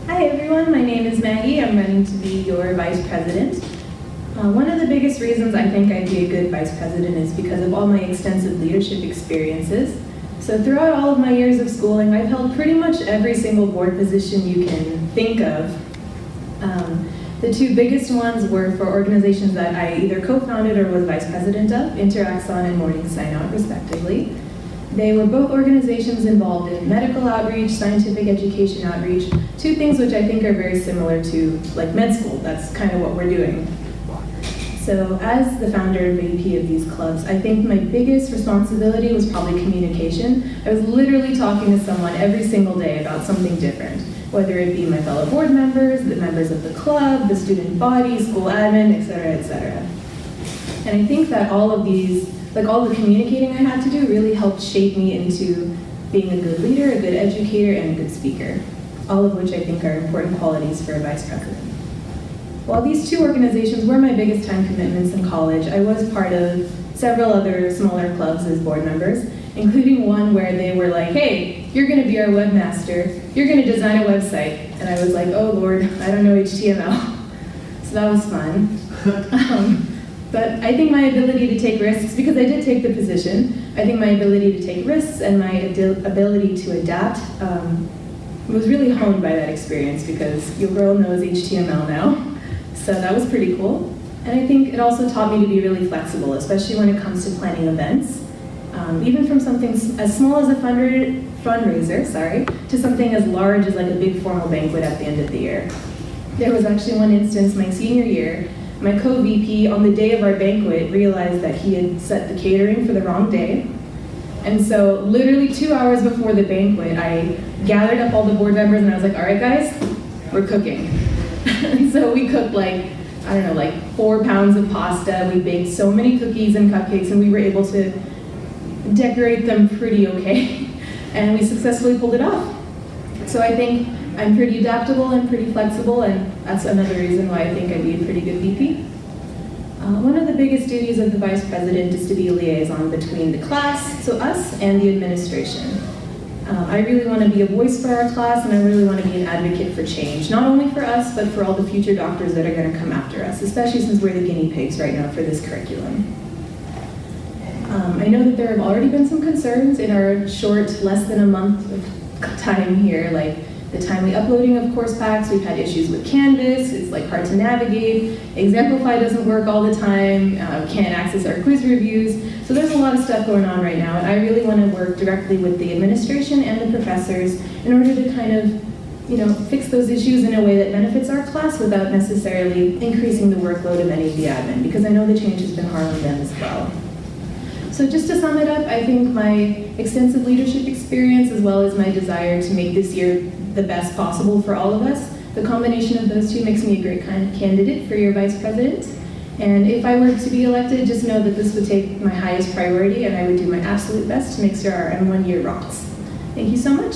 Hi everyone, my name is Maggie. I'm running to be your vice president. One of the biggest reasons I think I'd be a good vice president is because of all my extensive leadership experiences. So throughout all of my years of schooling, I've held pretty much every single board position you can think of. The two biggest ones were for organizations that I either co-founded or was vice president of, Interaxon and Morning Sign Out, respectively. They were both organizations involved in medical outreach, scientific education outreach, two things which I think are very similar to like med school. That's kind of what we're doing. So as the founder and VP of these clubs, I think my biggest responsibility was probably communication. I was literally talking to someone every single day about something different, whether it be my fellow board members, the members of the club, the student body, school admin, et cetera, et cetera. And I think that all of these, like all the communicating I had to do really helped shape me into being a good leader, a good educator, and a good speaker, all of which I think are important qualities for a vice president. While these two organizations were my biggest time commitments in college, I was part of several other smaller clubs as board members, including one where they were like, hey, you're gonna be our webmaster, you're gonna design a website. And I was like, oh Lord, I don't know HTML. So that was fun. But I think my ability to take risks, because I did take the position, I think my ability to take risks and my ability to adapt was really honed by that experience, because your girl knows HTML now. So that was pretty cool. And I think it also taught me to be really flexible, especially when it comes to planning events. Even from something as small as a fundraiser, to something as large as like a big formal banquet at the end of the year. There was actually one instance my senior year, my co-VP on the day of our banquet realized that he had set the catering for the wrong day. And so literally 2 hours before the banquet, I gathered up all the board members and I was like, all right guys, we're cooking. And so we cooked like 4 pounds of pasta. We baked so many cookies and cupcakes, and we were able to decorate them pretty okay. And we successfully pulled it off. So I think I'm pretty adaptable and pretty flexible, and that's another reason why I think I'd be a pretty good VP. One of the biggest duties of the vice president is to be a liaison between the class, so us, and the administration. I really want to be a voice for our class, and I really want to be an advocate for change, not only for us, but for all the future doctors that are going to come after us, especially since we're the guinea pigs right now for this curriculum. I know that there have already been some concerns in our short, less than a month of time here, like the timely uploading of course packs. We've had issues with Canvas, it's like hard to navigate. Exemplify doesn't work all the time, can't access our quiz reviews. So there's a lot of stuff going on right now, and I really want to work directly with the administration and the professors in order to kind of, fix those issues in a way that benefits our class without necessarily increasing the workload of any of the admin, because I know the change has been hard on them as well. So just to sum it up, I think my extensive leadership experience as well as my desire to make this year the best possible for all of us, the combination of those two makes me a great kind of candidate for your vice president. And if I were to be elected, just know that this would take my highest priority, and I would do my absolute best to make sure our M1 year rocks. Thank you so much.